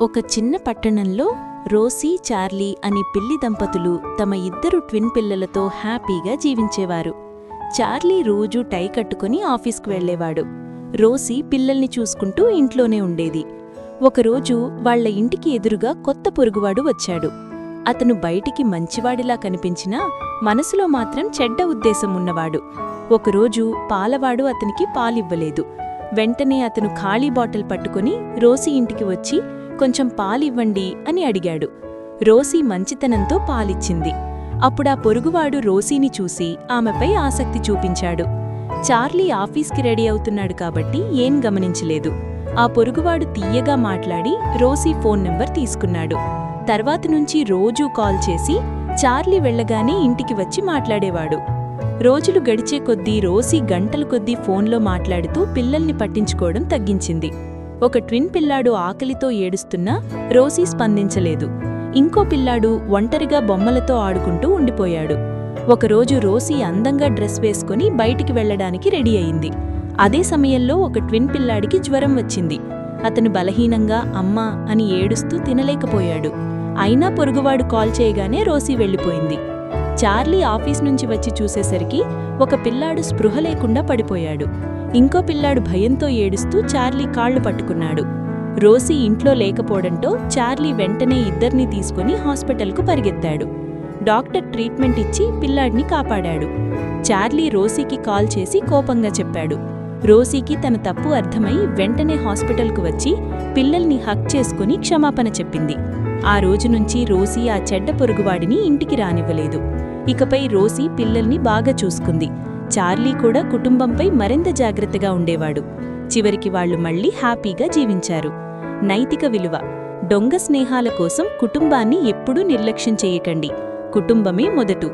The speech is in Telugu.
ఒక చిన్న పట్టణంలో రోసీ, చార్లీ అనే పిల్లి దంపతులు తమ ఇద్దరు ట్విన్ పిల్లలతో హ్యాపీగా జీవించేవారు. చార్లీ రోజూ టై కట్టుకుని ఆఫీస్కు వెళ్లేవాడు. రోసీ పిల్లల్ని చూసుకుంటూ ఇంట్లోనే ఉండేది. ఒకరోజు వాళ్ల ఇంటికి ఎదురుగా కొత్త పొరుగువాడు వచ్చాడు. అతను బయటికి మంచివాడిలా కనిపించినా మనసులో మాత్రం చెడ్డ ఉద్దేశం ఉన్నవాడు. ఒకరోజు పాలవాడు అతనికి పాలివ్వలేదు. వెంటనే అతను ఖాళీ బాటిల్ పట్టుకుని రోసీ ఇంటికి వచ్చి కొంచెం పాలివ్వండి అని అడిగాడు. రోసీ మంచితనంతో పాలిచ్చింది. అప్పుడా పొరుగువాడు రోసీని చూసి ఆమెపై ఆసక్తి చూపించాడు. చార్లీ ఆఫీస్కి రెడీ అవుతున్నాడు కాబట్టి ఏం గమనించలేదు. ఆ పొరుగువాడు తీయగా మాట్లాడి రోసీ ఫోన్ నంబర్ తీసుకున్నాడు. తర్వాత నుంచి రోజూ కాల్ చేసి చార్లీ వెళ్లగానే ఇంటికి వచ్చి మాట్లాడేవాడు. రోజులు గడిచే కొద్దీ రోసీ గంటల కొద్దీ ఫోన్లో మాట్లాడుతూ పిల్లల్ని పట్టించుకోవడం తగ్గించింది. ఒక ట్విన్ పిల్లాడు ఆకలితో ఏడుస్తున్నా రోసీ స్పందించలేదు. ఇంకో పిల్లాడు ఒంటరిగా బొమ్మలతో ఆడుకుంటూ ఉండిపోయాడు. ఒకరోజు రోసీ అందంగా డ్రెస్ వేసుకుని బయటికి వెళ్లడానికి రెడీ అయింది. అదే సమయంలో ఒక ట్విన్ పిల్లాడికి జ్వరం వచ్చింది. అతను బలహీనంగా అమ్మా అని ఏడుస్తూ తినలేకపోయాడు. అయినా పొరుగువాడు కాల్ చేయగానే రోసీ వెళ్లిపోయింది. చార్లీ ఆఫీస్ నుంచి వచ్చి చూసేసరికి ఒక పిల్లాడు స్పృహ లేకుండా పడిపోయాడు. ఇంకో పిల్లాడు భయంతో ఏడుస్తూ చార్లీ కాళ్లు పట్టుకున్నాడు. రోసీ ఇంట్లో లేకపోవడంతో చార్లీ వెంటనే ఇద్దర్నీ తీసుకుని హాస్పిటల్కు పరిగెత్తాడు. డాక్టర్ ట్రీట్మెంట్ ఇచ్చి పిల్లాడిని కాపాడాడు. చార్లీ రోసీకి కాల్ చేసి కోపంగా చెప్పాడు. రోసీకి తన తప్పు అర్థమై వెంటనే హాస్పిటల్కు వచ్చి పిల్లల్ని హగ్ చేసుకుని క్షమాపణ చెప్పింది. ఆ రోజు నుంచి రోసీ ఆ చెడ్డ పొరుగువాడిని ఇంటికి రానివ్వలేదు. ఇకపై రోసీ పిల్లల్ని బాగా చూసుకుంది. చార్లీ కూడా కుటుంబంపై మరింత జాగ్రత్తగా ఉండేవాడు. చివరికి వాళ్లు మళ్లీ హ్యాపీగా జీవించారు. నైతిక విలువ: దొంగ స్నేహాల కోసం కుటుంబాన్ని ఎప్పుడూ నిర్లక్ష్యం చేయకండి. కుటుంబమే మొదటు.